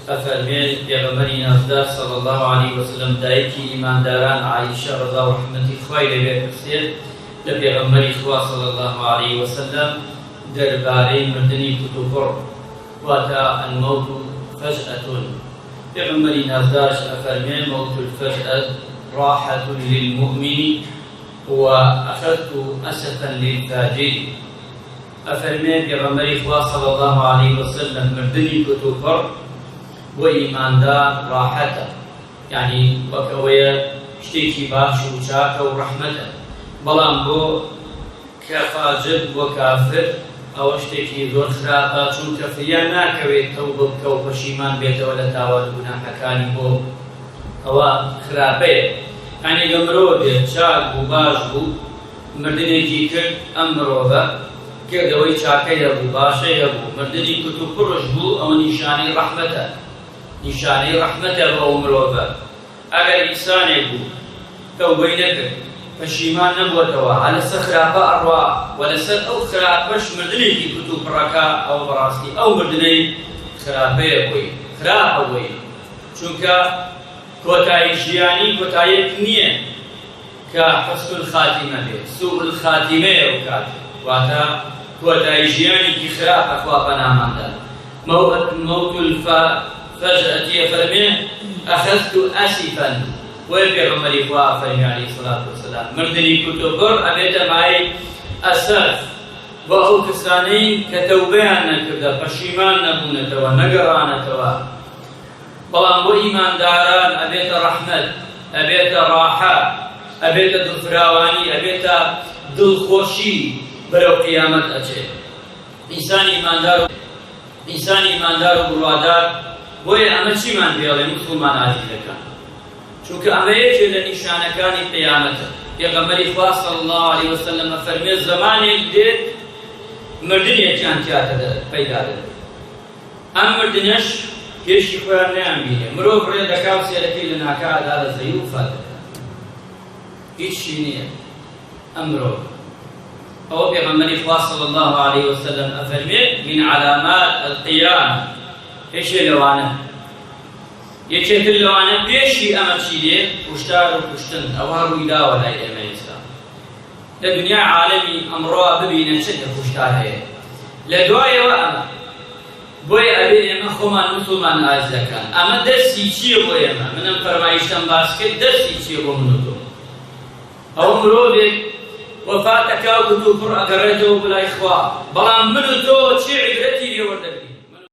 أفرمي بيغمري نزدار صلى الله عليه وسلم دايكي إيمان داران عائشة رضا ورحمة خوالي بيكسير لبيغمري خوا صلى الله عليه وسلم درباري مردني كتوفر واتا الموت فجأة بيغمري نزدار أفرمي موت الفجأة راحة للمؤمن وأخذت أسفا للفاجر أفرمي بيغمري خوا صلى الله عليه وسلم مردني كتوفر وإيمان دار راحته يعني وكوية شتيكي باش وشاك ورحمته بلان بو كفاجر وكافر أو شتيكي ذور خرابة چون كفريان ناكويت توبة بكو پشيمان بيت ولا تاوال گناحكاني بو أو خرابة يعني قمرو بيت شاك وباش بو مردني كرد أمرو با كردوي شاكي يبو باشي يبو مردني كتو پرش بو أو نشاني رحمته نشاني رحمته ومروفه اگر انساني بو توبه نكر پشیمان نبوتوا على سخرافه ارواح ولا سر او خرافش مردني كي كتب بركه او براستي او مردني خرافه بوي خرافه بوي چونکه كوتاي جياني كوتاي نيه كحسن الخاتمه به سوء الخاتمه وكات واتا كوتاي جياني كي خرافه اخوا بنامنده موت فجأة فرمي أخذت أسفا ويبيغمري خوا فرمي عليه الصلاة والسلام مردني كتوبر أبيت معي أسف وأو كسانين كتوبيان نكرده پشيمان نبونتوا نقرانتوا بلان بو إيمان داران أبيت رحمة أبيت راحة أبيت دلفراواني أبيت دلخوشي برو قيامت أجي إنسان إيمان دار وبروادار بۆیە ئەمە چیمان بێڵێ مسلمان عزیزەکان چونکە ئەمە یەکێ لە نیشانەکانی قیامەتە پێغەمبەری خوا صلی الله عليه وسلم فەرمێ زەمانێک دێت مردنێکیان تیاتە پەیدا دەبێت ئەم مردنەش پێشی خۆیان نەیانبینێ مرۆڤ ڕێ دەکا و سێرەکەی لە ناکادا دەزەی و وفات دەکات هیچی نییە ئەم مرۆڤ ئەوە پێغەمبەری خوا صلی الله عليه وسلم ئەفەرمێ من علامات القیامة پێشێ لەوانە یەکێتر لەوانە پێشی ئەمە چی دێ کوشتار و کوشتن ئەوە ڕووی داوە لای ئێمە ئێستا لە دنیای عالەمی ئەمڕۆ ببینە چ کوشتار هەیە لە دوایەوە ئەمە بۆیە ئەبێ ئێمە خۆمان مسلمان ئازیزەکان ئەمە دەستی چییە بۆ ئێمە منم فەرمایشتم باس کرد دەستی چییە بۆ من و تۆ ئەوە مرۆڤێک وەفات دەکا و گوتو پڕ ئەگەڕێتەوە بەلای خوا بەڵام من و تۆ چی عیبرەتی لێوەردەگرین